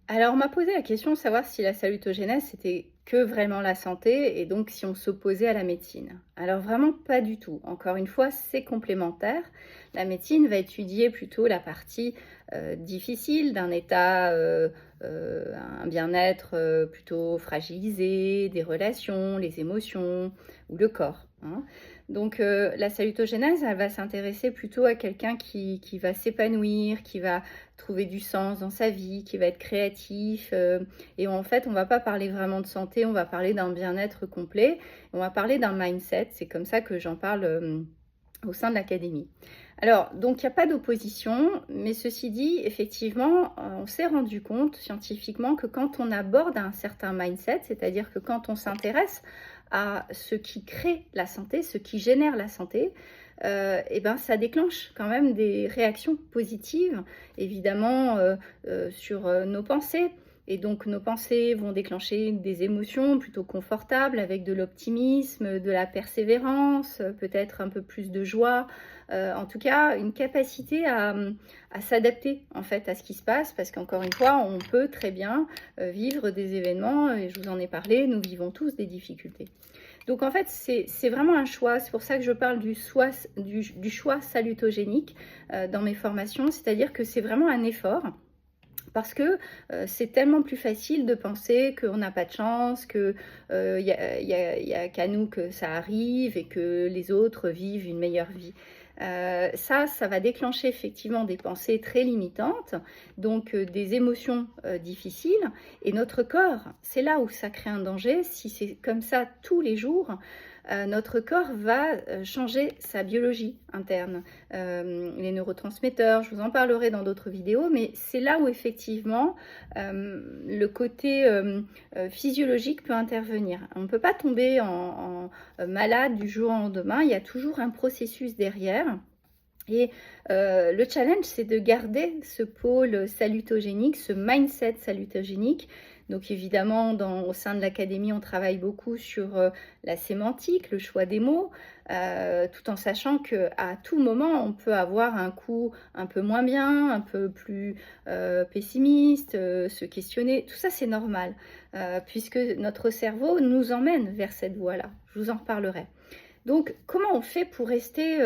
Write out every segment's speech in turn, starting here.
Alors, on m'a posé la question de savoir si la salutogénèse, c'était que vraiment la santé et donc si on s'opposait à la médecine. Alors vraiment pas du tout. Encore une fois, c'est complémentaire. La médecine va étudier plutôt la partie difficile d'un état, un bien-être plutôt fragilisé, des relations, les émotions ou le corps, hein. Donc la salutogénèse, elle va s'intéresser plutôt à quelqu'un qui va s'épanouir, qui va trouver du sens dans sa vie, qui va être créatif. Et en fait, on ne va pas parler vraiment de santé, on va parler d'un bien-être complet. On va parler d'un mindset. C'est comme ça que j'en parle au sein de l'académie. Alors, donc, il n'y a pas d'opposition, mais ceci dit, effectivement, on s'est rendu compte scientifiquement que quand on aborde un certain mindset, c'est-à-dire que quand on s'intéresse à ce qui crée la santé, ce qui génère la santé, et ben, ça déclenche quand même des réactions positives, évidemment, sur nos pensées. Et donc, nos pensées vont déclencher des émotions plutôt confortables avec de l'optimisme, de la persévérance, peut-être un peu plus de joie. En tout cas, une capacité à s'adapter en fait à ce qui se passe, parce qu'encore une fois, on peut très bien vivre des événements, et je vous en ai parlé, nous vivons tous des difficultés. Donc en fait, c'est vraiment un choix. C'est pour ça que je parle du choix salutogénique dans mes formations, c'est-à-dire que c'est vraiment un effort. Parce que c'est tellement plus facile de penser qu'on n'a pas de chance, qu'il y a qu'à nous que ça arrive et que les autres vivent une meilleure vie. Ça va déclencher effectivement des pensées très limitantes, donc des émotions difficiles. Et notre corps, c'est là où ça crée un danger. Si c'est comme ça tous les jours, notre corps va changer sa biologie interne, les neurotransmetteurs, je vous en parlerai dans d'autres vidéos, mais c'est là où effectivement le côté physiologique peut intervenir. On ne peut pas tomber en malade du jour au lendemain, il y a toujours un processus derrière. Et le challenge, c'est de garder ce pôle salutogénique, ce mindset salutogénique. Donc évidemment, au sein de l'académie, on travaille beaucoup sur la sémantique, le choix des mots, tout en sachant qu'à tout moment, on peut avoir un coup un peu moins bien, un peu plus pessimiste, se questionner. Tout ça, c'est normal, puisque notre cerveau nous emmène vers cette voie-là. Je vous en reparlerai. Donc, comment on fait pour rester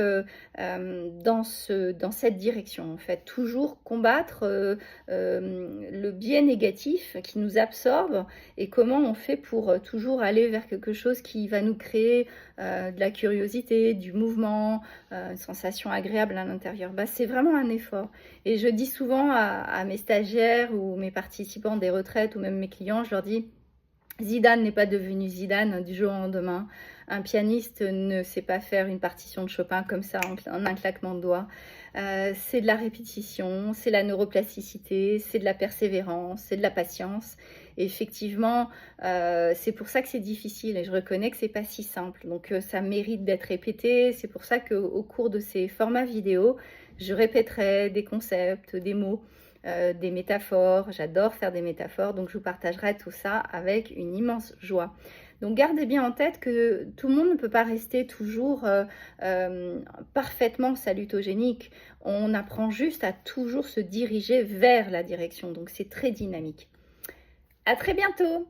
dans cette direction, en fait? Toujours combattre le biais négatif qui nous absorbe, et comment on fait pour toujours aller vers quelque chose qui va nous créer de la curiosité, du mouvement, une sensation agréable à l'intérieur? Bah, c'est vraiment un effort. Et je dis souvent à mes stagiaires ou mes participants des retraites ou même mes clients, je leur dis: Zidane n'est pas devenu Zidane du jour au lendemain. Un pianiste ne sait pas faire une partition de Chopin comme ça en un claquement de doigts. C'est de la répétition, c'est la neuroplasticité, c'est de la persévérance, c'est de la patience. Et effectivement, c'est pour ça que c'est difficile, et je reconnais que c'est pas si simple. Donc ça mérite d'être répété. C'est pour ça qu'au cours de ces formats vidéo, je répéterai des concepts, des mots, des métaphores. J'adore faire des métaphores, donc je vous partagerai tout ça avec une immense joie. Donc gardez bien en tête que tout le monde ne peut pas rester toujours parfaitement salutogénique. On apprend juste à toujours se diriger vers la direction, donc c'est très dynamique. À très bientôt!